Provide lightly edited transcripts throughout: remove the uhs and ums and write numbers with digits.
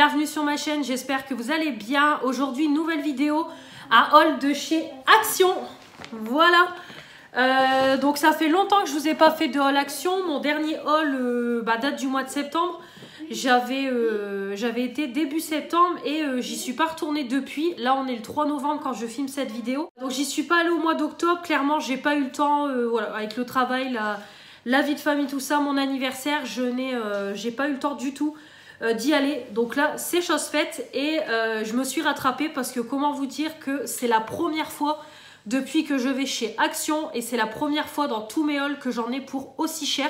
bienvenue sur ma chaîne, j'espère que vous allez bien. Aujourd'hui, nouvelle vidéo à haul de chez Action. Voilà, donc ça fait longtemps que je vous ai pas fait de haul Action. Mon dernier haul date du mois de septembre. J'avais été début septembre et j'y suis pas retournée depuis. Là, on est le 3 novembre quand je filme cette vidéo. Donc j'y suis pas allée au mois d'octobre. Clairement, j'ai pas eu le temps, voilà, avec le travail, la vie de famille, tout ça, mon anniversaire, j'ai pas eu le temps du tout d'y aller. Donc là, c'est chose faite et je me suis rattrapée parce que comment vous dire que c'est la première fois depuis que je vais chez Action et c'est la première fois dans tous mes hauls que j'en ai pour aussi cher.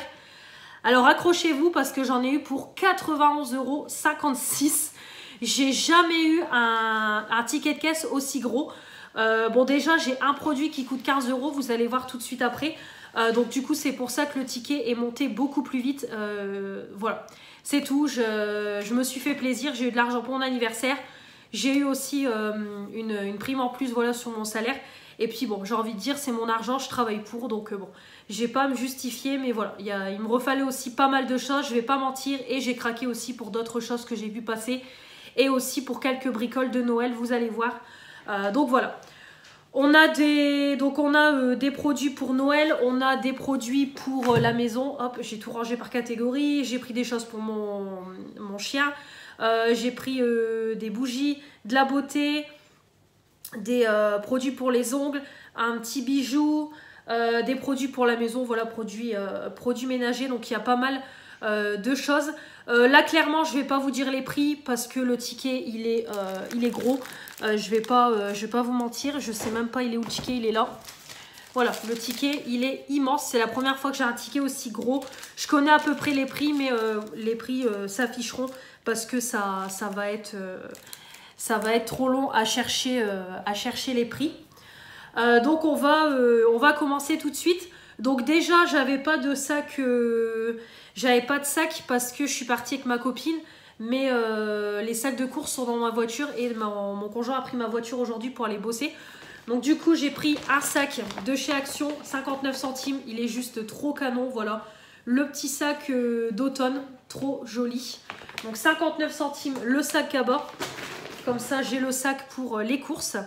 Alors accrochez-vous parce que j'en ai eu pour 91,56 €. J'ai jamais eu un ticket de caisse aussi gros. Bon, déjà, j'ai un produit qui coûte 15 €, vous allez voir tout de suite après. Donc du coup, c'est pour ça que le ticket est monté beaucoup plus vite. Voilà, c'est tout. Je me suis fait plaisir, j'ai eu de l'argent pour mon anniversaire. J'ai eu aussi une prime en plus, voilà, sur mon salaire. Et puis bon, j'ai envie de dire, c'est mon argent, je travaille pour. Donc bon, j'ai pas à me justifier. Mais voilà, il me refallait aussi pas mal de choses, je vais pas mentir. Et j'ai craqué aussi pour d'autres choses que j'ai vu passer. Et aussi pour quelques bricoles de Noël, vous allez voir. Donc voilà. On a des produits pour Noël, on a des produits pour la maison. Hop, j'ai tout rangé par catégorie. J'ai pris des choses pour mon chien. J'ai pris des bougies, de la beauté, des produits pour les ongles, un petit bijou, des produits pour la maison. Voilà, produits ménagers. Donc il y a pas mal de choses. Là clairement je vais pas vous dire les prix parce que le ticket il est gros. Je vais pas vous mentir, je sais même pas il est où le ticket, il est là. Voilà, le ticket il est immense, c'est la première fois que j'ai un ticket aussi gros. Je connais à peu près les prix mais les prix s'afficheront parce que ça va être trop long à chercher les prix. Donc on va commencer tout de suite. Donc déjà j'avais pas de sac parce que je suis partie avec ma copine, mais les sacs de course sont dans ma voiture et mon conjoint a pris ma voiture aujourd'hui pour aller bosser. Donc du coup j'ai pris un sac de chez Action, 59 centimes, il est juste trop canon, voilà. Le petit sac d'automne, trop joli. Donc 59 centimes le sac à bord, comme ça j'ai le sac pour les courses.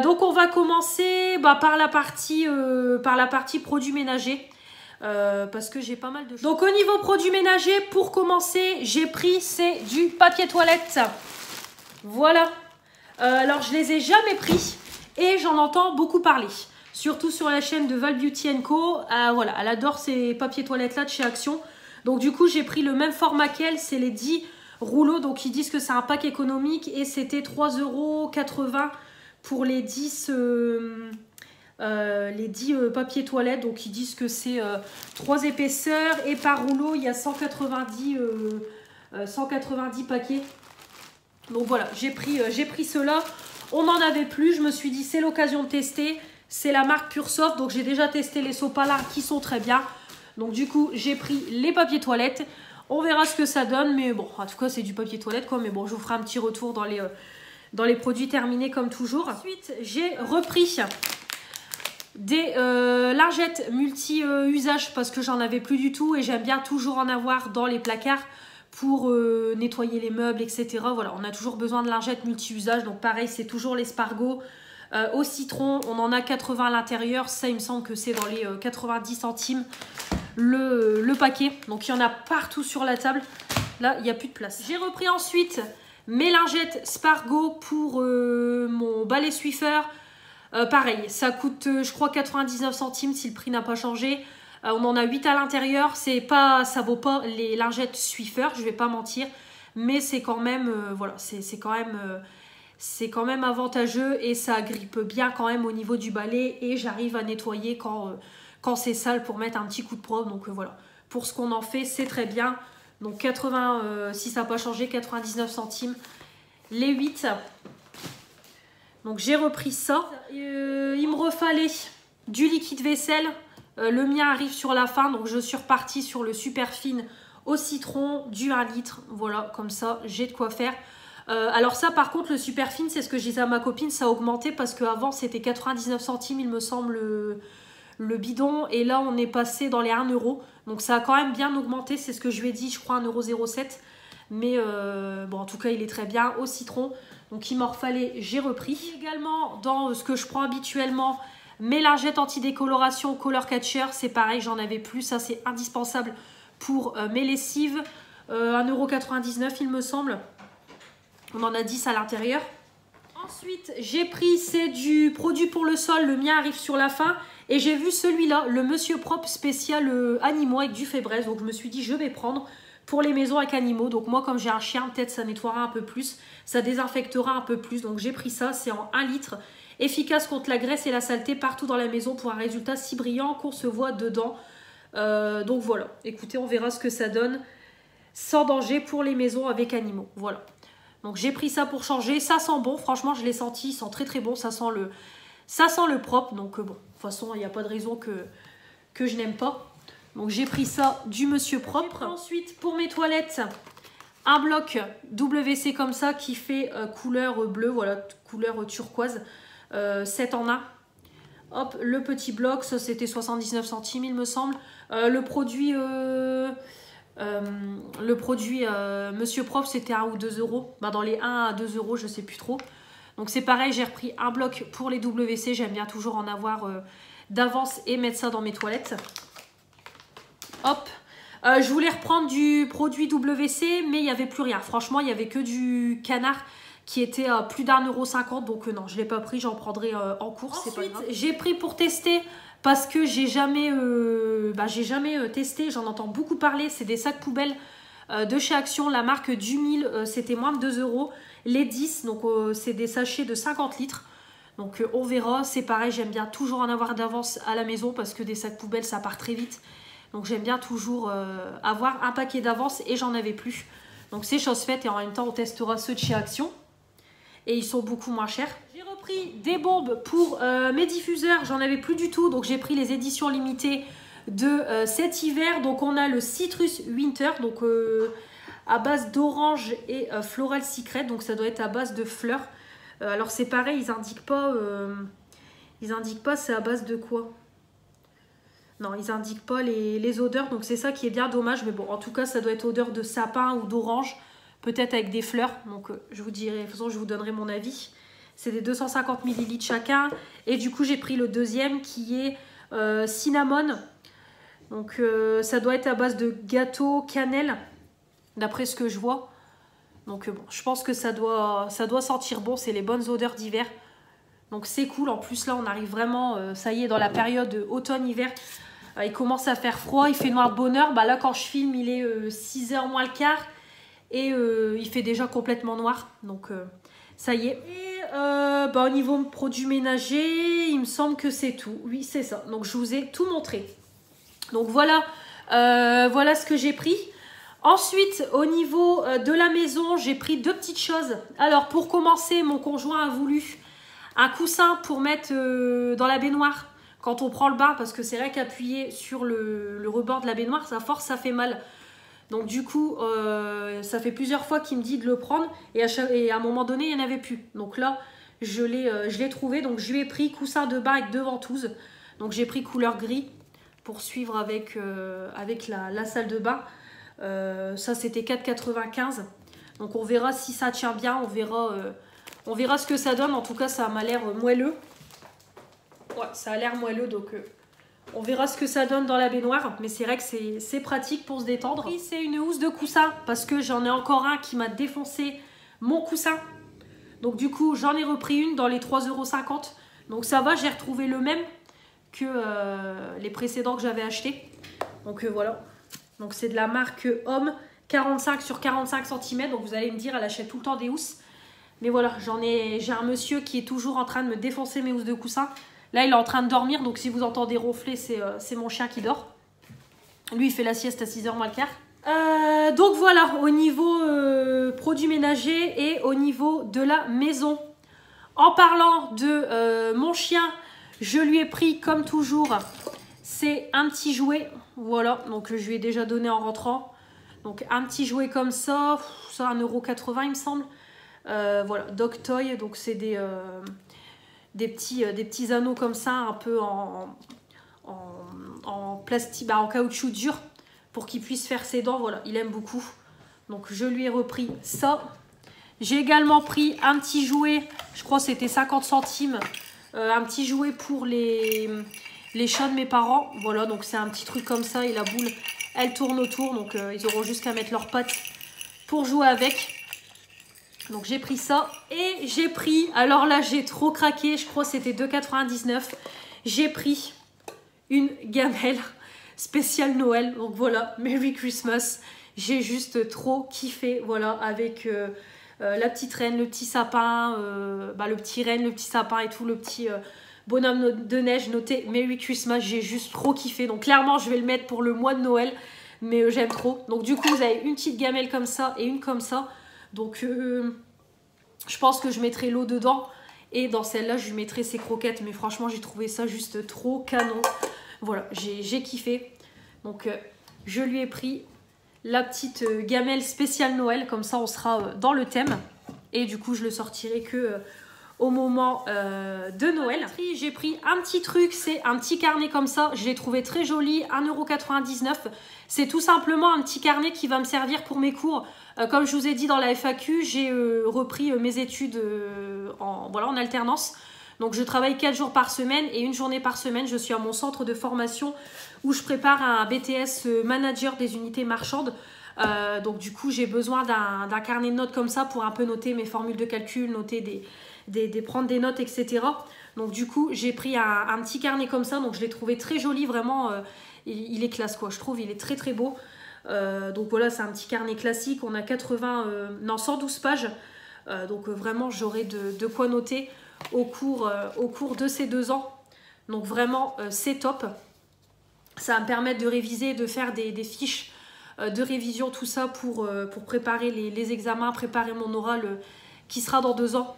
Donc on va commencer par la partie produits ménagers. Parce que j'ai pas mal de choses. Donc au niveau produits ménagers, pour commencer, j'ai pris c'est du papier toilette. Voilà. Alors je les ai jamais pris et j'en entends beaucoup parler. Surtout sur la chaîne de Val Beauty Co. Voilà, elle adore ces papiers toilettes là de chez Action. Donc du coup j'ai pris le même format qu'elle, c'est les 10 rouleaux. Donc ils disent que c'est un pack économique et c'était 3,80 € pour les 10 papiers toilettes. Donc ils disent que c'est 3 épaisseurs et par rouleau il y a 190 paquets. Donc voilà, j'ai pris ceux-là. On n'en avait plus, je me suis dit c'est l'occasion de tester. C'est la marque Puresoft, donc j'ai déjà testé les Sopala qui sont très bien. Donc du coup j'ai pris les papiers toilettes. On verra ce que ça donne, mais bon, en tout cas c'est du papier toilette quoi. Mais bon, je vous ferai un petit retour dans les produits terminés comme toujours. Ensuite j'ai repris des lingettes multi-usage parce que j'en avais plus du tout et j'aime bien toujours en avoir dans les placards pour nettoyer les meubles, etc. Voilà, on a toujours besoin de lingettes multi-usage. Donc pareil, c'est toujours l'espargot au citron. On en a 80 à l'intérieur. Ça, il me semble que c'est dans les 90 centimes le paquet. Donc il y en a partout sur la table. Là, il n'y a plus de place. J'ai repris ensuite mes lingettes Spargo pour mon balai Swiffer. Pareil, ça coûte je crois 99 centimes si le prix n'a pas changé. On en a 8 à l'intérieur. Ça vaut pas les lingettes Swiffer, je vais pas mentir. Mais c'est quand même, voilà, c'est quand même avantageux et ça grippe bien quand même au niveau du balai. Et j'arrive à nettoyer quand c'est sale pour mettre un petit coup de propre. Donc voilà, pour ce qu'on en fait, c'est très bien. Donc 80, si ça n'a pas changé, 99 centimes les 8. Donc j'ai repris ça. Il me refallait du liquide vaisselle. Le mien arrive sur la fin. Donc je suis repartie sur le super fine au citron du 1 litre. Voilà, comme ça j'ai de quoi faire. Alors ça par contre le super fine, c'est ce que je disais à ma copine, ça a augmenté parce qu'avant c'était 99 centimes il me semble le bidon. Et là on est passé dans les 1 €. Donc ça a quand même bien augmenté, c'est ce que je lui ai dit, je crois 1,07 €. Mais bon, en tout cas, il est très bien au citron. Donc, il m'en fallait, j'ai repris. Également, dans ce que je prends habituellement, mes lingettes anti-décoloration Color Catcher. C'est pareil, j'en avais plus. Ça, c'est indispensable pour mes lessives. 1,99 € il me semble. On en a 10 à l'intérieur. Ensuite, j'ai pris, c'est du produit pour le sol. Le mien arrive sur la fin. Et j'ai vu celui-là, le Monsieur Propre spécial animaux avec du Fébreze. Donc, je me suis dit, je vais prendre pour les maisons avec animaux. Donc, moi, comme j'ai un chien, peut-être ça nettoiera un peu plus. Ça désinfectera un peu plus. Donc, j'ai pris ça. C'est en 1 litre. Efficace contre la graisse et la saleté partout dans la maison pour un résultat si brillant qu'on se voit dedans. Donc, voilà. Écoutez, on verra ce que ça donne. Sans danger pour les maisons avec animaux. Voilà. Donc j'ai pris ça pour changer. Ça sent bon. Franchement, je l'ai senti. Il sent très très bon. Ça sent le propre. Donc bon, de toute façon, il n'y a pas de raison que je n'aime pas. Donc j'ai pris ça du Monsieur Propre. Ensuite, pour mes toilettes, un bloc WC comme ça qui fait couleur bleue. Voilà, couleur turquoise. 7 en 1. Hop, le petit bloc. Ça, c'était 79 centimes, il me semble. Le produit... Monsieur Propre, c'était 1 ou 2 €. Bah, dans les 1 à 2 €, je sais plus trop. Donc c'est pareil, j'ai repris un bloc pour les WC. J'aime bien toujours en avoir d'avance et mettre ça dans mes toilettes. Hop. Je voulais reprendre du produit WC, mais il n'y avait plus rien. Franchement, il n'y avait que du canard qui était à plus d'1,50 €. Donc non, je ne l'ai pas pris, j'en prendrai en course. Ensuite, j'ai pris pour tester... Parce que j'ai jamais testé, j'en entends beaucoup parler. C'est des sacs poubelles de chez Action. La marque du 1000, c'était moins de 2 €. Les 10, donc c'est des sachets de 50 litres. Donc on verra. C'est pareil, j'aime bien toujours en avoir d'avance à la maison parce que des sacs poubelles, ça part très vite. Donc j'aime bien toujours avoir un paquet d'avance et j'en avais plus. Donc c'est chose faite et en même temps, on testera ceux de chez Action. Et ils sont beaucoup moins chers. J'ai repris des bombes pour mes diffuseurs. J'en avais plus du tout. Donc j'ai pris les éditions limitées de cet hiver. Donc on a le Citrus Winter. Donc à base d'orange et Floral Secret. Donc ça doit être à base de fleurs. Alors c'est pareil, ils indiquent pas c'est à base de quoi. Non, ils indiquent pas les odeurs. Donc c'est ça qui est bien dommage. Mais bon, en tout cas, ça doit être odeur de sapin ou d'orange. Peut-être avec des fleurs, donc je vous dirai, de toute façon je vous donnerai mon avis. C'est des 250 ml chacun. Et du coup j'ai pris le deuxième qui est cinnamon. Donc ça doit être à base de gâteau cannelle, d'après ce que je vois. Donc bon, je pense que ça doit sentir bon, c'est les bonnes odeurs d'hiver. Donc c'est cool, en plus là on arrive vraiment, ça y est, dans la période automne-hiver. Il commence à faire froid, il fait noir de bonne heure. Bah, là quand je filme il est 6 h moins le quart. Et il fait déjà complètement noir. Donc ça y est. Et au niveau produits ménagers, il me semble que c'est tout. Oui, c'est ça. Donc je vous ai tout montré. Donc voilà, voilà ce que j'ai pris. Ensuite, au niveau de la maison, j'ai pris 2 petites choses. Alors pour commencer, mon conjoint a voulu un coussin pour mettre dans la baignoire quand on prend le bain. Parce que c'est vrai qu'appuyer sur le rebord de la baignoire, ça force, ça fait mal. Donc du coup, ça fait plusieurs fois qu'il me dit de le prendre et à un moment donné, il n'y en avait plus. Donc là, je l'ai trouvé. Donc je lui ai pris coussin de bain avec 2 ventouses. Donc j'ai pris couleur gris pour suivre avec la salle de bain. Ça, c'était 4,95 €. Donc on verra si ça tient bien. On verra ce que ça donne. En tout cas, ça m'a l'air moelleux. Ouais, ça a l'air moelleux, donc... on verra ce que ça donne dans la baignoire, mais c'est vrai que c'est pratique pour se détendre. C'est une housse de coussin parce que j'en ai encore un qui m'a défoncé mon coussin. Donc du coup, j'en ai repris une dans les 3,50 €. Donc ça va, j'ai retrouvé le même que les précédents que j'avais achetés. Donc voilà. Donc c'est de la marque Homme, 45 sur 45 cm. Donc vous allez me dire, elle achète tout le temps des housses. Mais voilà, j'ai un monsieur qui est toujours en train de me défoncer mes housses de coussin. Là, il est en train de dormir, donc si vous entendez ronfler, c'est mon chien qui dort. Lui, il fait la sieste à 6 h moins le quart. Donc voilà, au niveau produits ménagers et au niveau de la maison. En parlant de mon chien, je lui ai pris, comme toujours, c'est un petit jouet. Voilà, donc je lui ai déjà donné en rentrant. Donc un petit jouet comme ça, 1,80 € il me semble. Voilà, Dog Toy, donc c'est des petits anneaux comme ça, un peu en plastique, en caoutchouc dur, pour qu'il puisse faire ses dents. Voilà, il aime beaucoup. Donc je lui ai repris ça. J'ai également pris un petit jouet, je crois que c'était 50 centimes, un petit jouet pour les chats de mes parents. Voilà, donc c'est un petit truc comme ça et la boule, elle tourne autour. Donc ils auront juste qu'à mettre leurs pattes pour jouer avec. Donc j'ai pris ça et j'ai pris, alors là j'ai trop craqué, je crois que c'était 2,99 €. J'ai pris une gamelle spéciale Noël. Donc voilà, Merry Christmas. J'ai juste trop kiffé, voilà, avec la petite reine, le petit sapin, le petit renne, le petit sapin et tout, le petit bonhomme de neige noté Merry Christmas. J'ai juste trop kiffé. Donc clairement, je vais le mettre pour le mois de Noël, mais j'aime trop. Donc du coup, vous avez une petite gamelle comme ça et une comme ça. Donc je pense que je mettrai l'eau dedans. Et dans celle-là, je lui mettrai ses croquettes. Mais franchement, j'ai trouvé ça juste trop canon. Voilà, j'ai kiffé. Donc je lui ai pris la petite gamelle spéciale Noël. Comme ça, on sera dans le thème. Et du coup, je le sortirai que au moment de Noël. J'ai pris un petit truc. C'est un petit carnet comme ça. Je l'ai trouvé très joli. 1,99 €. C'est tout simplement un petit carnet qui va me servir pour mes cours. Comme je vous ai dit dans la FAQ, j'ai repris mes études en alternance. Donc je travaille 4 jours par semaine et une journée par semaine. Je suis à mon centre de formation où je prépare un BTS manager des unités marchandes. Donc du coup, j'ai besoin d'un carnet de notes comme ça pour un peu noter mes formules de calcul, noter prendre des notes, etc. Donc du coup, j'ai pris un petit carnet comme ça. Donc je l'ai trouvé très joli, vraiment. Il est classe, quoi. Je trouve il est très très beau. Donc voilà, c'est un petit carnet classique. On a 112 pages. Donc vraiment, j'aurai de quoi noter au cours de ces 2 ans. Donc vraiment, c'est top. Ça va me permettre de réviser, de faire des fiches de révision, tout ça pour préparer les examens, préparer mon oral qui sera dans 2 ans.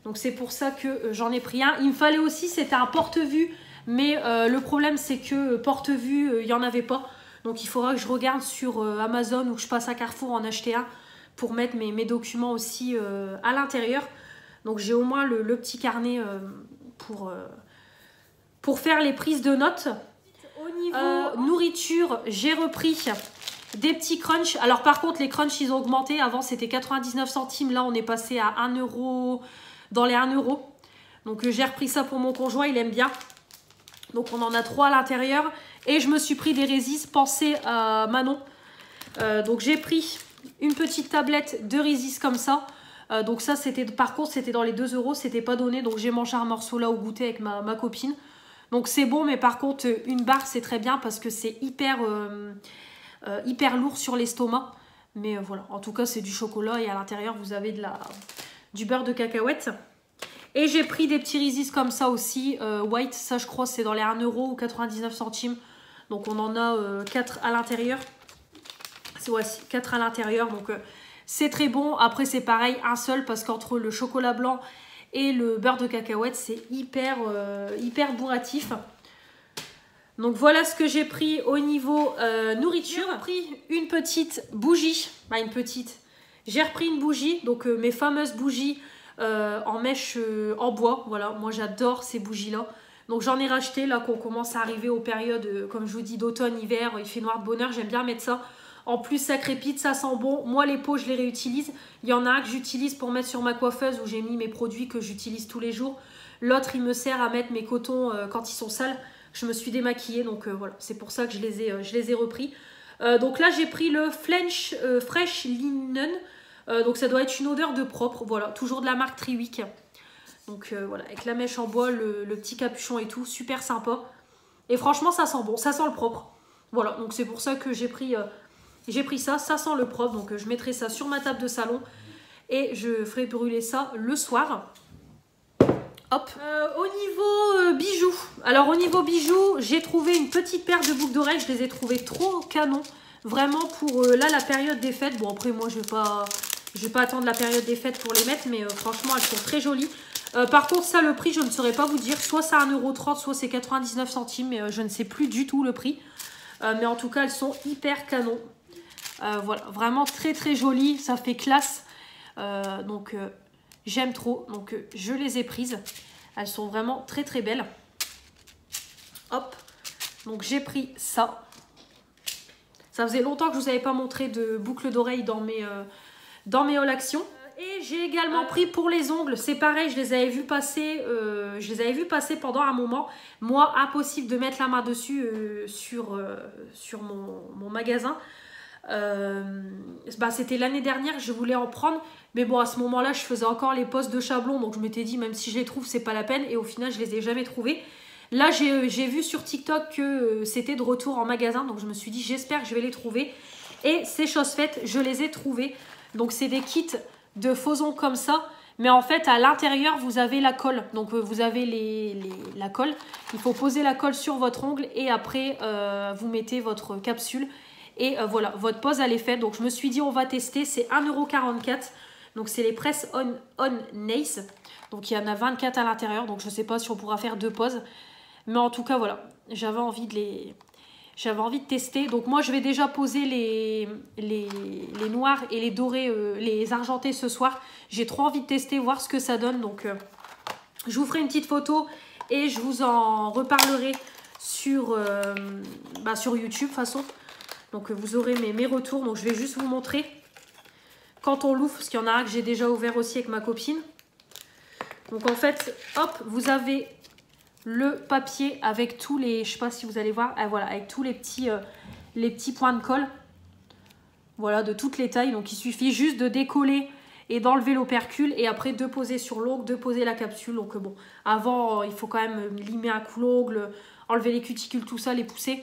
Donc c'est pour ça que j'en ai pris un. Il me fallait aussi, c'était un porte-vue. Mais le problème, c'est que porte-vue, il n'y en avait pas. Donc il faudra que je regarde sur Amazon ou que je passe à Carrefour en acheter un pour mettre mes documents aussi à l'intérieur. Donc j'ai au moins le petit carnet pour faire les prises de notes. Au niveau nourriture, j'ai repris des petits crunchs. Alors par contre, les crunchs, ils ont augmenté. Avant, c'était 99 centimes. Là, on est passé à 1 €, dans les 1 €. Donc j'ai repris ça pour mon conjoint, il aime bien. Donc on en a 3 à l'intérieur. Et je me suis pris des Résis, pensez à Manon. Donc j'ai pris une petite tablette de Résis comme ça. Donc ça, par contre, c'était dans les 2 €, c'était pas donné. Donc j'ai mangé un morceau là au goûter avec ma copine. Donc c'est bon, mais par contre, une barre, c'est très bien parce que c'est hyper lourd sur l'estomac. Mais voilà, en tout cas, c'est du chocolat et à l'intérieur, vous avez du beurre de cacahuète. Et j'ai pris des petits Résis comme ça aussi, white, ça je crois c'est dans les 1 € ou 99 centimes. Donc on en a 4 à l'intérieur. Ouais, 4 à l'intérieur, donc c'est très bon. Après c'est pareil, un seul parce qu'entre le chocolat blanc et le beurre de cacahuète, c'est hyper bourratif. Donc voilà ce que j'ai pris au niveau nourriture. J'ai pris une petite bougie, j'ai repris une bougie, donc mes fameuses bougies en mèche en bois. Voilà, moi j'adore ces bougies là. Donc j'en ai racheté là qu'on commence à arriver aux périodes comme je vous dis d'automne, hiver, il fait noir de bonheur, j'aime bien mettre ça. En plus ça crépite, ça sent bon. Moi les pots je les réutilise. Il y en a un que j'utilise pour mettre sur ma coiffeuse où j'ai mis mes produits que j'utilise tous les jours. L'autre il me sert à mettre mes cotons quand ils sont sales. Je me suis démaquillée donc voilà, c'est pour ça que je les ai repris. Donc là j'ai pris le Fresh Linen. Donc ça doit être une odeur de propre, voilà, toujours de la marque Triwick. Donc voilà, avec la mèche en bois, le petit capuchon et tout, super sympa. Et franchement ça sent bon, ça sent le propre. Voilà, donc c'est pour ça que j'ai pris ça, ça sent le propre. Donc je mettrai ça sur ma table de salon et je ferai brûler ça le soir. Hop. Au niveau bijoux, alors au niveau bijoux, j'ai trouvé une petite paire de boucles d'oreilles, je les ai trouvées trop canon. Vraiment pour là la période des fêtes. Bon après moi je vais pas attendre la période des fêtes pour les mettre, mais franchement elles sont très jolies. Par contre ça le prix je ne saurais pas vous dire, soit c'est 1,30 €, soit c'est 99 centimes, mais je ne sais plus du tout le prix. Mais en tout cas elles sont hyper canon. Voilà, vraiment très très jolies, ça fait classe. Donc j'aime trop, donc je les ai prises. Elles sont vraiment très très belles. Hop, donc j'ai pris ça. Ça faisait longtemps que je vous avais pas montré de boucles d'oreilles dans mes hauls action. Et j'ai également pris pour les ongles, c'est pareil, je les avais vus passer pendant un moment. Moi, impossible de mettre la main dessus sur mon magasin. C'était l'année dernière, je voulais en prendre. Mais bon, à ce moment-là, je faisais encore les postes de Chablon. Donc, je m'étais dit, même si je les trouve, c'est pas la peine. Et au final, je les ai jamais trouvés. Là, j'ai vu sur TikTok que c'était de retour en magasin. Donc, je me suis dit, j'espère que je vais les trouver. Et c'est chose faite, je les ai trouvés. Donc, c'est des kits de faux ongles comme ça. Mais en fait, à l'intérieur, vous avez la colle. Donc, vous avez la colle. Il faut poser la colle sur votre ongle. Et après, vous mettez votre capsule. Et voilà, votre pose, elle est faite. Donc, je me suis dit, on va tester. C'est 1,44 €. Donc, c'est les Press On Nails. Donc, il y en a 24 à l'intérieur. Donc, je ne sais pas si on pourra faire 2 poses. Mais en tout cas, voilà. J'avais envie de tester. Donc, moi, je vais déjà poser les noirs et les dorés, les argentés ce soir. J'ai trop envie de tester, voir ce que ça donne. Donc, je vous ferai une petite photo et je vous en reparlerai sur YouTube, de toute façon. Donc, vous aurez mes retours. Donc, je vais juste vous montrer quand on l'ouvre. Parce qu'il y en a un que j'ai déjà ouvert aussi avec ma copine. Donc, en fait, hop, vous avez le papier avec tous les... Je sais pas si vous allez voir. Voilà, avec tous les petits points de colle. Voilà, de toutes les tailles. Donc, il suffit juste de décoller et d'enlever l'opercule. Et après, de poser sur l'ongle, de poser la capsule. Donc, bon, avant, il faut quand même limer un coup l'ongle, enlever les cuticules, tout ça, les pousser.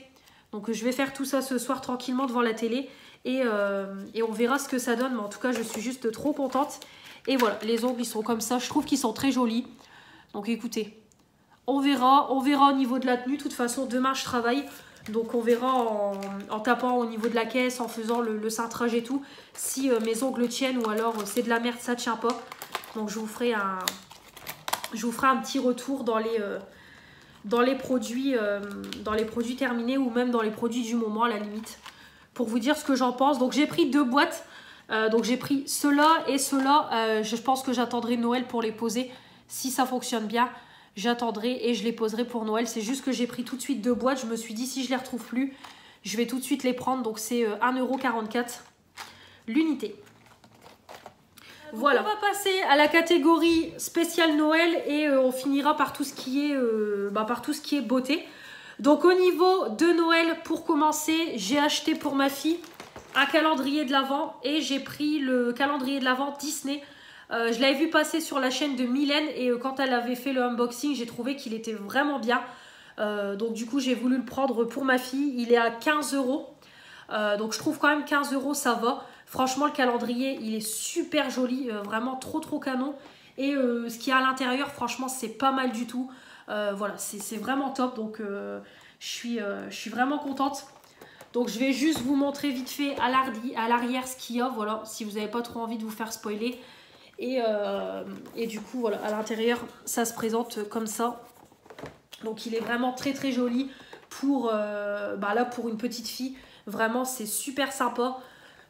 Donc, je vais faire tout ça ce soir tranquillement devant la télé. Et on verra ce que ça donne. Mais en tout cas, je suis juste trop contente. Et voilà, les ongles, ils sont comme ça. Je trouve qu'ils sont très jolis. Donc, écoutez, on verra au niveau de la tenue. De toute façon, demain, je travaille. Donc, on verra en tapant au niveau de la caisse, en faisant le cintrage et tout, si mes ongles tiennent ou alors c'est de la merde, ça ne tient pas. Donc, je vous ferai un petit retour dans les produits terminés ou même dans les produits du moment à la limite, pour vous dire ce que j'en pense. Donc, j'ai pris 2 boîtes. Donc, j'ai pris ceux-là et ceux-là. Je pense que j'attendrai Noël pour les poser. Si ça fonctionne bien, j'attendrai et je les poserai pour Noël. C'est juste que j'ai pris tout de suite 2 boîtes. Je me suis dit, si je les retrouve plus, je vais tout de suite les prendre. Donc, c'est 1,44 € l'unité. Voilà. On va passer à la catégorie spéciale Noël et on finira par tout ce qui est beauté. Donc, au niveau de Noël, pour commencer, j'ai acheté pour ma fille un calendrier de l'Avent et j'ai pris le calendrier de l'Avent Disney. Je l'avais vu passer sur la chaîne de Mylène et quand elle avait fait le unboxing, j'ai trouvé qu'il était vraiment bien. Donc du coup, j'ai voulu le prendre pour ma fille. Il est à 15 €. Donc je trouve quand même 15 €, ça va. Franchement, le calendrier, il est super joli. Vraiment trop canon. Et ce qu'il y a à l'intérieur, franchement, c'est pas mal du tout. Voilà, c'est vraiment top. Donc je suis vraiment contente. Donc je vais juste vous montrer vite fait à l'arrière ce qu'il y a. Voilà, si vous n'avez pas trop envie de vous faire spoiler. Et du coup, voilà, à l'intérieur, ça se présente comme ça. Donc, il est vraiment très joli pour, là, pour une petite fille. Vraiment, c'est super sympa.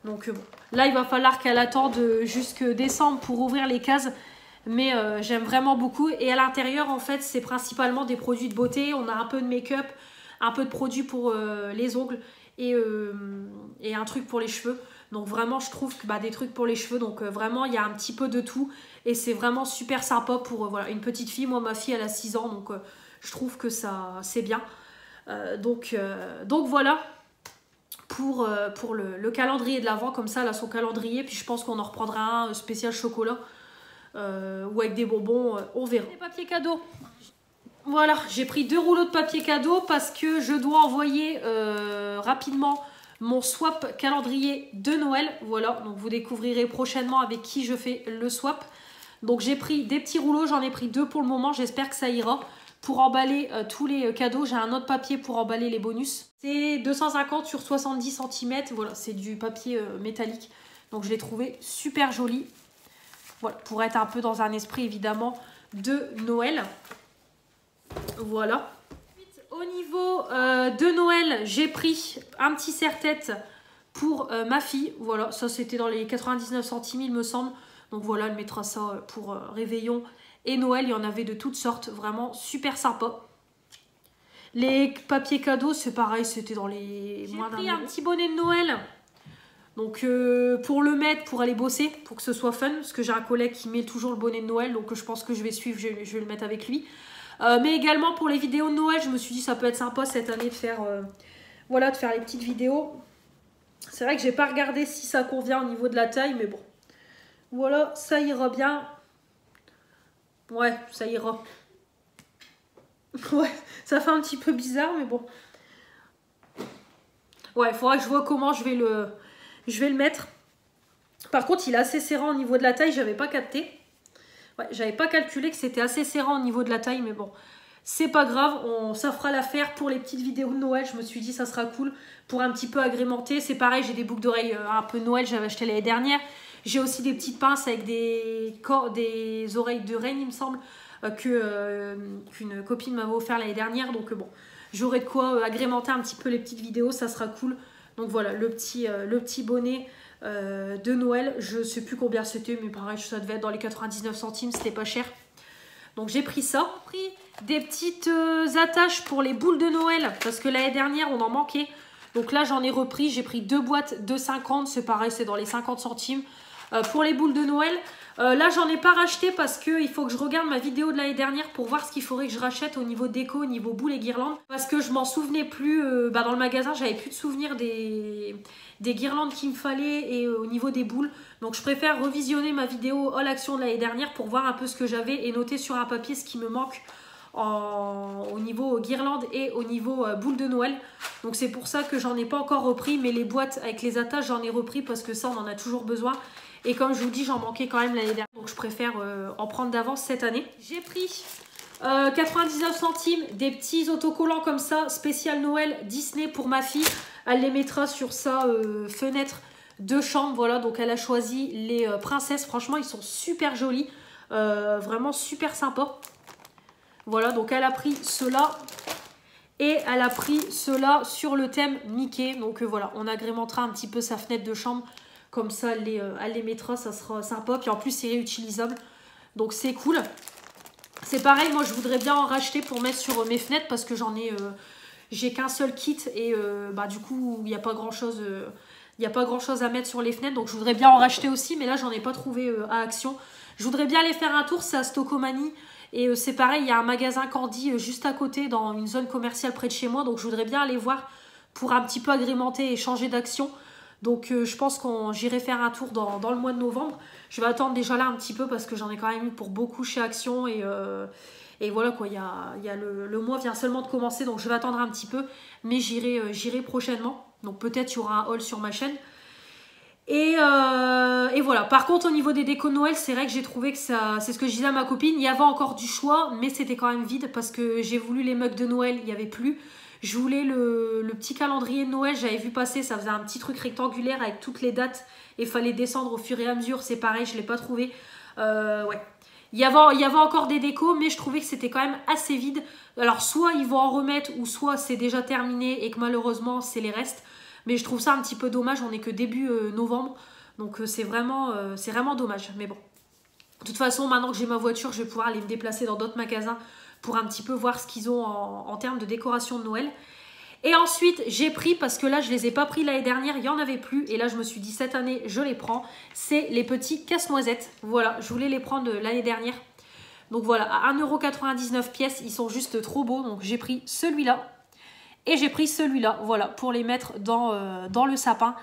Donc, bon, là, il va falloir qu'elle attende jusque décembre pour ouvrir les cases. Mais j'aime vraiment beaucoup. Et à l'intérieur, en fait, c'est principalement des produits de beauté. On a un peu de make-up, un peu de produits pour les ongles et un truc pour les cheveux. Donc vraiment, je trouve que des trucs pour les cheveux. Donc vraiment, il y a un petit peu de tout. Et c'est vraiment super sympa pour voilà, une petite fille. Moi, ma fille, elle a 6 ans. Donc je trouve que ça c'est bien. Donc voilà pour le calendrier de l'Avent. Comme ça, elle a son calendrier. Puis je pense qu'on en reprendra un spécial chocolat. Ou avec des bonbons. On verra. Les papiers cadeaux. Voilà, j'ai pris 2 rouleaux de papier cadeau parce que je dois envoyer rapidement mon swap calendrier de Noël. Voilà, donc vous découvrirez prochainement avec qui je fais le swap. Donc j'ai pris des petits rouleaux, j'en ai pris 2 pour le moment, j'espère que ça ira. Pour emballer tous les cadeaux, j'ai un autre papier pour emballer les bonus. C'est 250 sur 70 cm, voilà, c'est du papier métallique. Donc je l'ai trouvé super joli. Voilà, pour être un peu dans un esprit évidemment de Noël. Voilà. Au niveau de Noël, j'ai pris un petit serre-tête pour ma fille. Voilà, ça c'était dans les 99 centimes il me semble. Donc voilà, elle mettra ça pour réveillon et Noël. Il y en avait de toutes sortes, vraiment super sympa. Les papiers cadeaux, c'est pareil, c'était dans les moins d'un euro. J'ai pris un petit bonnet de Noël. Donc pour le mettre, pour aller bosser, pour que ce soit fun. Parce que j'ai un collègue qui met toujours le bonnet de Noël. Donc je pense que je vais suivre, je vais le mettre avec lui. Mais également pour les vidéos de Noël, je me suis dit ça peut être sympa cette année de faire, voilà, de faire les petites vidéos. C'est vrai que j'ai pas regardé si ça convient au niveau de la taille, mais bon. Voilà, ça ira bien. Ouais, ça ira. Ouais, ça fait un petit peu bizarre, mais bon. Ouais, il faudra que je vois comment je vais le mettre. Par contre, il est assez serrant au niveau de la taille, j'avais pas capté. Ouais, j'avais pas calculé que c'était assez serrant au niveau de la taille, mais bon. C'est pas grave, ça fera l'affaire pour les petites vidéos de Noël. Je me suis dit ça sera cool pour un petit peu agrémenter. C'est pareil, j'ai des boucles d'oreilles un peu Noël, j'avais acheté l'année dernière. J'ai aussi des petites pinces avec des oreilles de reine, il me semble, qu'une copine m'avait offert l'année dernière. Donc bon, j'aurai de quoi agrémenter un petit peu les petites vidéos, ça sera cool. Donc voilà, le petit bonnet de Noël. Je sais plus combien c'était, mais pareil, ça devait être dans les 99 centimes, c'était pas cher. Donc j'ai pris ça. J'ai pris des petites attaches pour les boules de Noël, parce que l'année dernière, on en manquait. Donc là, j'en ai repris. J'ai pris 2 boîtes de 50. C'est pareil, c'est dans les 50 centimes. Pour les boules de Noël. Là, j'en ai pas racheté parce qu'il faut que je regarde ma vidéo de l'année dernière pour voir ce qu'il faudrait que je rachète au niveau déco, au niveau boules et guirlandes. Parce que je m'en souvenais plus. Dans le magasin, j'avais plus de souvenirs des guirlandes qu'il me fallait et au niveau des boules. Donc, je préfère revisionner ma vidéo All Action de l'année dernière pour voir un peu ce que j'avais et noter sur un papier ce qui me manque au niveau guirlande et au niveau boule de Noël. Donc c'est pour ça que j'en ai pas encore repris, mais les boîtes avec les attaches j'en ai repris parce que ça on en a toujours besoin. Et comme je vous dis, j'en manquais quand même l'année dernière, donc je préfère en prendre d'avance cette année. J'ai pris 99 centimes des petits autocollants comme ça, spécial Noël Disney pour ma fille. Elle les mettra sur sa fenêtre de chambre. Voilà, donc elle a choisi les princesses. Franchement, ils sont super jolis, vraiment super sympas. Voilà, donc elle a pris ceux-là et elle a pris ceux-là sur le thème Mickey. Donc voilà, on agrémentera un petit peu sa fenêtre de chambre. Comme ça, elle les mettra, ça sera sympa. Puis en plus, c'est réutilisable. Donc c'est cool. C'est pareil, moi je voudrais bien en racheter pour mettre sur mes fenêtres parce que j'ai qu'un seul kit et du coup, il n'y a pas grand-chose à mettre sur les fenêtres. Donc je voudrais bien en racheter aussi, mais là, j'en ai pas trouvé à Action. Je voudrais bien aller faire un tour, c'est à Stocomanie. Et c'est pareil, il y a un magasin Candy juste à côté, dans une zone commerciale près de chez moi. Donc je voudrais bien aller voir pour un petit peu agrémenter et changer d'action. Donc je pense que j'irai faire un tour dans le mois de novembre. Je vais attendre déjà là un petit peu parce que j'en ai quand même eu pour beaucoup chez Action. Et voilà quoi, le mois vient seulement de commencer. Donc je vais attendre un petit peu. Mais j'irai prochainement. Donc peut-être il y aura un haul sur ma chaîne. Et voilà. Par contre, au niveau des décos de Noël, c'est vrai que j'ai trouvé que ça... C'est ce que je disais à ma copine. Il y avait encore du choix, mais c'était quand même vide parce que j'ai voulu les mugs de Noël. Il n'y avait plus. Je voulais le petit calendrier de Noël. J'avais vu passer. Ça faisait un petit truc rectangulaire avec toutes les dates. Et il fallait descendre au fur et à mesure. C'est pareil, je ne l'ai pas trouvé. Ouais. Il y avait encore des décos, mais je trouvais que c'était quand même assez vide. Alors, soit ils vont en remettre, ou soit c'est déjà terminé et que malheureusement, c'est les restes. Mais je trouve ça un petit peu dommage, on n'est que début novembre. Donc c'est vraiment dommage. Mais bon, de toute façon, maintenant que j'ai ma voiture, je vais pouvoir aller me déplacer dans d'autres magasins pour un petit peu voir ce qu'ils ont en termes de décoration de Noël. Et ensuite, j'ai pris, parce que là, je ne les ai pas pris l'année dernière, il n'y en avait plus. Et là, je me suis dit, cette année, je les prends. C'est les petits casse-noisettes. Voilà, je voulais les prendre l'année dernière. Donc voilà, à 1,99 € pièce, ils sont juste trop beaux. Donc j'ai pris celui-là. Et j'ai pris celui-là, voilà, pour les mettre dans le sapin.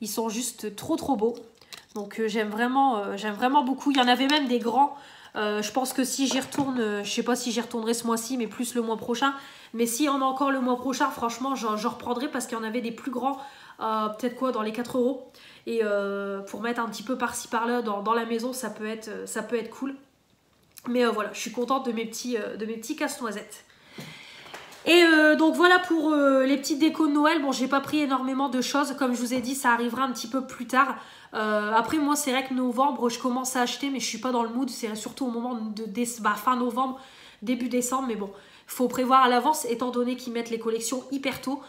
Ils sont juste trop beaux. Donc j'aime vraiment beaucoup. Il y en avait même des grands. Je pense que si j'y retourne, je ne sais pas si j'y retournerai ce mois-ci, mais plus le mois prochain. Mais s'il y en a encore le mois prochain, franchement, j'en reprendrai parce qu'il y en avait des plus grands. Peut-être quoi, dans les 4 €. Et pour mettre un petit peu par-ci par-là dans la maison, ça peut être cool. Mais voilà, je suis contente de mes petits casse-noisettes. Et donc voilà pour les petites décos de Noël. Bon, j'ai pas pris énormément de choses. Comme je vous ai dit, ça arrivera un petit peu plus tard. Après, moi, c'est vrai que novembre, je commence à acheter, mais je suis pas dans le mood. C'est surtout au moment de fin novembre, début décembre. Mais bon, il faut prévoir à l'avance, étant donné qu'ils mettent les collections hyper tôt.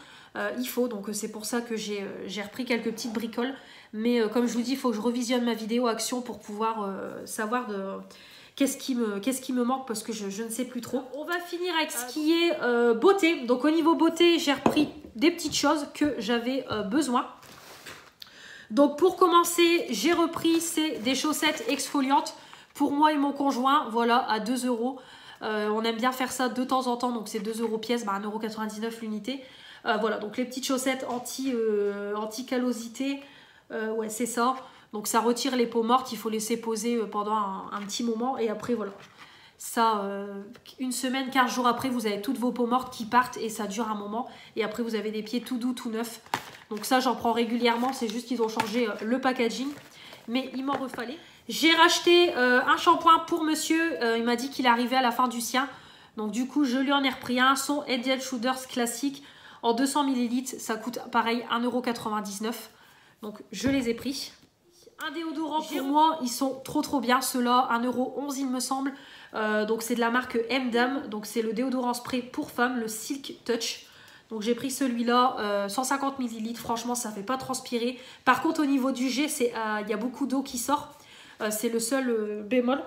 Il faut, donc c'est pour ça que j'ai repris quelques petites bricoles. Mais comme je vous dis, il faut que je revisionne ma vidéo Action pour pouvoir savoir qu'est-ce qui me manque parce que je ne sais plus trop. On va finir avec ce qui est beauté. Donc au niveau beauté, j'ai repris des petites choses que j'avais besoin. Donc pour commencer, j'ai repris des chaussettes exfoliantes pour moi et mon conjoint, voilà, à 2 €. On aime bien faire ça de temps en temps, donc c'est 2 € pièce, 1,99 € l'unité. Voilà, donc les petites chaussettes anti-callosité, ouais c'est ça. Donc ça retire les peaux mortes, il faut laisser poser pendant un petit moment et après voilà. Ça, une semaine, 15 jours après, vous avez toutes vos peaux mortes qui partent et ça dure un moment. Et après, vous avez des pieds tout doux, tout neufs. Donc ça, j'en prends régulièrement. C'est juste qu'ils ont changé le packaging. Mais il m'en refallait. J'ai racheté un shampoing pour monsieur. Il m'a dit qu'il arrivait à la fin du sien. Donc du coup, je lui en ai repris un. Son Head & Shoulders classique en 200 ml. Ça coûte pareil 1,99 €. Donc je les ai pris. Un déodorant pour moi, ils sont trop bien. Ceux-là, 1,11 € il me semble. Donc c'est de la marque M-Dame. Donc c'est le déodorant spray pour femmes, le Silk Touch. Donc j'ai pris celui-là, 150 ml. Franchement, ça ne fait pas transpirer. Par contre, au niveau du jet, il y a beaucoup d'eau qui sort. C'est le seul bémol.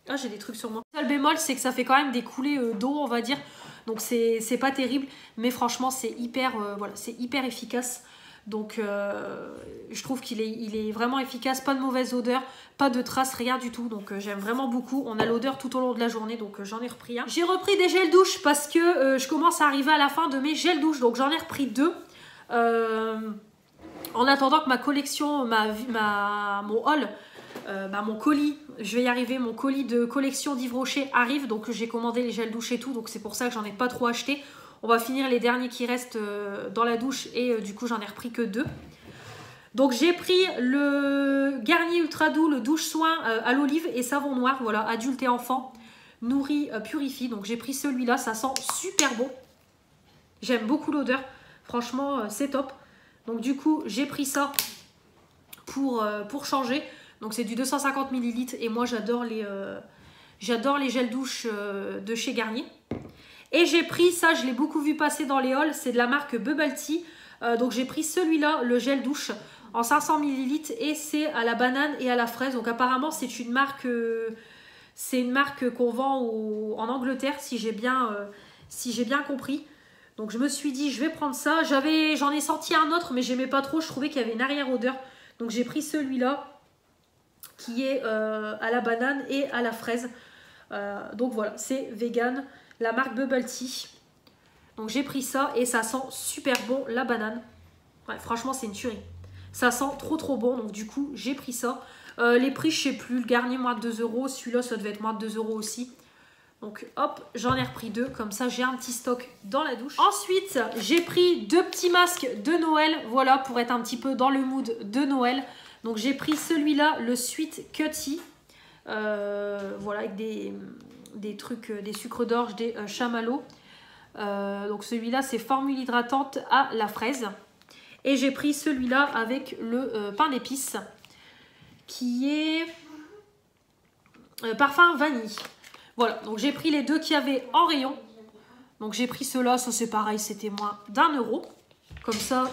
Ah, j'ai des trucs sur moi. Le seul bémol, c'est que ça fait quand même des coulées d'eau, on va dire. Donc c'est pas terrible. Mais franchement, c'est hyper, voilà, c'est hyper efficace. Donc je trouve qu'il est vraiment efficace, pas de mauvaise odeur, pas de traces, rien du tout. Donc j'aime vraiment beaucoup. On a l'odeur tout au long de la journée, donc j'en ai repris un. J'ai repris des gels douche parce que je commence à arriver à la fin de mes gels douche. Donc j'en ai repris 2. En attendant que ma collection, mon haul, mon colis, je vais y arriver, mon colis de collection d'Yves Rocher arrive. Donc j'ai commandé les gels douche et tout, donc c'est pour ça que j'en ai pas trop acheté. On va finir les derniers qui restent dans la douche et du coup j'en ai repris que 2. Donc j'ai pris le Garnier Ultra Doux, le douche soin à l'olive et savon noir, voilà, adulte et enfant, nourri, purifie. Donc j'ai pris celui-là, ça sent super bon. J'aime beaucoup l'odeur, franchement c'est top. Donc du coup j'ai pris ça pour changer. Donc c'est du 250 ml et moi j'adore les gels douche de chez Garnier. Et j'ai pris ça, je l'ai beaucoup vu passer dans les hauls, c'est de la marque Bubble Tea. Donc j'ai pris celui-là, le gel douche, en 500 ml et c'est à la banane et à la fraise. Donc apparemment c'est une marque qu'on vend en Angleterre, si j'ai bien compris. Donc je me suis dit, je vais prendre ça. J'en ai senti un autre, mais j'aimais pas trop, je trouvais qu'il y avait une arrière-odeur. Donc j'ai pris celui-là, qui est à la banane et à la fraise. Donc voilà, c'est vegan. La marque Bubble Tea. Donc j'ai pris ça et ça sent super bon la banane. Ouais, franchement c'est une tuerie. Ça sent trop bon, donc du coup j'ai pris ça. Les prix je sais plus, le Garnier moins de 2 €, celui-là ça devait être moins de 2 € aussi. Donc hop, j'en ai repris 2, comme ça j'ai un petit stock dans la douche. Ensuite j'ai pris 2 petits masques de Noël, voilà, pour être un petit peu dans le mood de Noël. Donc j'ai pris celui-là, le Sweet Cutty, voilà, avec des trucs, des sucres d'orge, des chamallows. Donc celui-là c'est formule hydratante à la fraise. Et j'ai pris celui-là avec le pain d'épices qui est parfum vanille. Voilà, donc j'ai pris les 2 qu'il y avait en rayon. Donc j'ai pris ceux-là, ça c'est pareil, c'était moins d'1 €. Comme ça,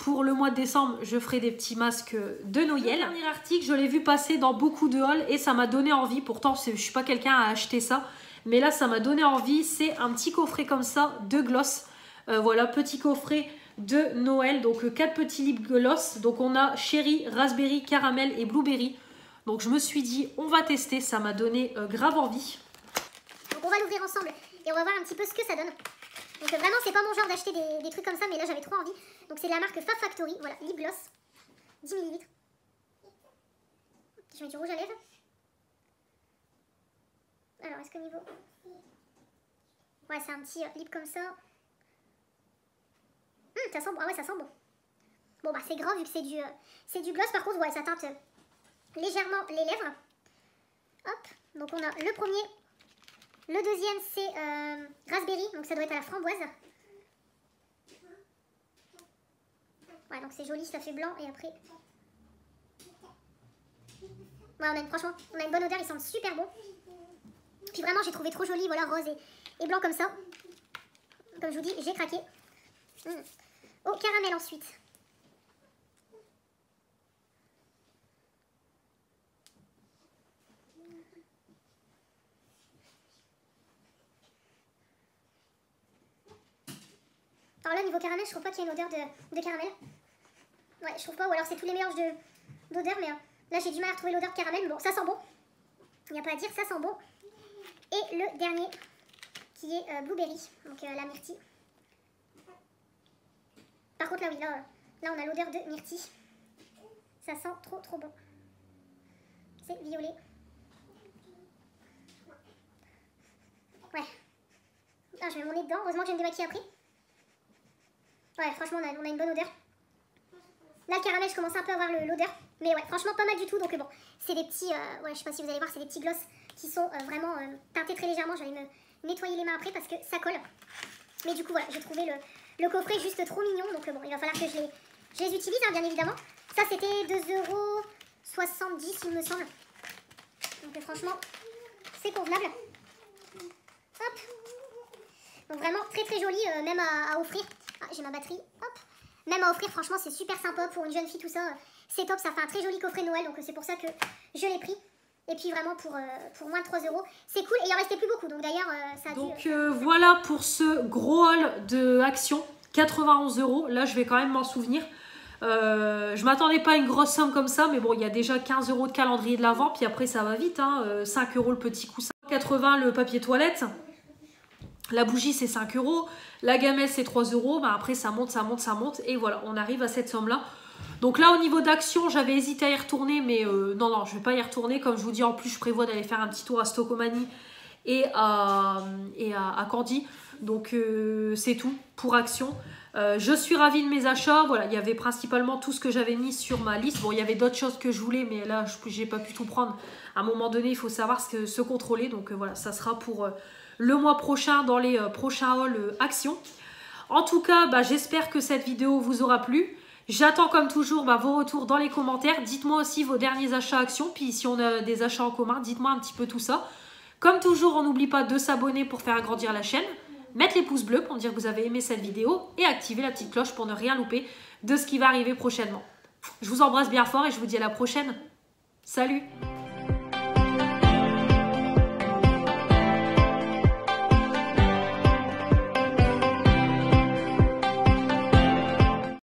pour le mois de décembre, je ferai des petits masques de Noël. Le dernier article, je l'ai vu passer dans beaucoup de hauls et ça m'a donné envie. Pourtant, je ne suis pas quelqu'un à acheter ça. Mais là, ça m'a donné envie. C'est un petit coffret comme ça de gloss. Voilà, petit coffret de Noël. Donc 4 petits lip gloss. Donc on a cherry, raspberry, caramel et blueberry. Donc je me suis dit, on va tester. Ça m'a donné grave envie. Donc on va l'ouvrir ensemble et on va voir un petit peu ce que ça donne. Donc vraiment c'est pas mon genre d'acheter des trucs comme ça, mais là j'avais trop envie. Donc c'est de la marque Fab Factory, voilà, lip gloss, 10 ml. Je mets du rouge à lèvres. Alors est-ce qu'au niveau... Ouais, c'est un petit lip comme ça. Ça sent bon, ah ouais ça sent bon. Bon bah c'est gras vu que c'est du gloss, par contre ouais ça teinte légèrement les lèvres. Hop, donc on a le premier. Le deuxième c'est raspberry, donc ça doit être à la framboise. Ouais, donc c'est joli, ça fait blanc et après... Ouais, franchement, on a une bonne odeur, ils sentent super bon. Puis vraiment, j'ai trouvé trop joli, voilà, rose et blanc comme ça. Comme je vous dis, j'ai craqué. Au caramel ensuite. Alors là, niveau caramel, je trouve pas qu'il y ait une odeur de caramel. Ouais, je trouve pas, ou alors c'est tous les mélanges d'odeurs, mais là j'ai du mal à retrouver l'odeur de caramel. Mais bon, ça sent bon. Il n'y a pas à dire, ça sent bon. Et le dernier, qui est blueberry, donc la myrtille. Par contre, là, oui, là on a l'odeur de myrtille. Ça sent trop bon. C'est violet. Ouais. Ah, je mets mon nez dedans. Heureusement que je vais me démaquiller après. Ouais, franchement, on a une bonne odeur. Là, le caramel, je commence un peu à avoir l'odeur. Mais ouais, franchement, pas mal du tout. Donc bon, c'est des petits... ouais, je sais pas si vous allez voir, c'est des petits gloss qui sont vraiment teintés très légèrement. Je vais me nettoyer les mains après parce que ça colle. Mais du coup, voilà, j'ai trouvé le coffret juste trop mignon. Donc bon, il va falloir que je les utilise, hein, bien évidemment. Ça, c'était 2,70 € il me semble. Donc franchement, c'est convenable. Hop. Donc vraiment très joli, même à offrir. Ah, j'ai ma batterie. Hop. Même à offrir, franchement, c'est super sympa pour une jeune fille, tout ça. C'est top, ça fait un très joli coffret de Noël. Donc c'est pour ça que je l'ai pris. Et puis vraiment pour moins de 3 €. C'est cool. Et il en restait plus beaucoup. Donc d'ailleurs, ça a dû... Donc voilà pour ce gros haul de Action. 91 €. Là, je vais quand même m'en souvenir. Je m'attendais pas à une grosse somme comme ça, mais bon, il y a déjà 15 € de calendrier de l'Avent, puis après ça va vite, hein, 5 € le petit coussin, 80 le papier toilette, la bougie c'est 5 €, la gamelle c'est 3 €, bah après ça monte, et voilà, on arrive à cette somme là. Donc là au niveau d'Action, j'avais hésité à y retourner, mais non, je vais pas y retourner, comme je vous dis, en plus je prévois d'aller faire un petit tour à Stocomanie et à Candy, donc c'est tout pour Action. Je suis ravie de mes achats. Voilà, il y avait principalement tout ce que j'avais mis sur ma liste. Bon, il y avait d'autres choses que je voulais, mais là, j'ai pas pu tout prendre. À un moment donné, il faut savoir se contrôler. Donc voilà, ça sera pour le mois prochain dans les prochains hauls Action. En tout cas, j'espère que cette vidéo vous aura plu. J'attends comme toujours vos retours dans les commentaires. Dites-moi aussi vos derniers achats Action. Puis si on a des achats en commun, dites-moi un petit peu tout ça. Comme toujours, on n'oublie pas de s'abonner pour faire agrandir la chaîne. Mettre les pouces bleus pour me dire que vous avez aimé cette vidéo et activer la petite cloche pour ne rien louper de ce qui va arriver prochainement. Je vous embrasse bien fort et je vous dis à la prochaine. Salut!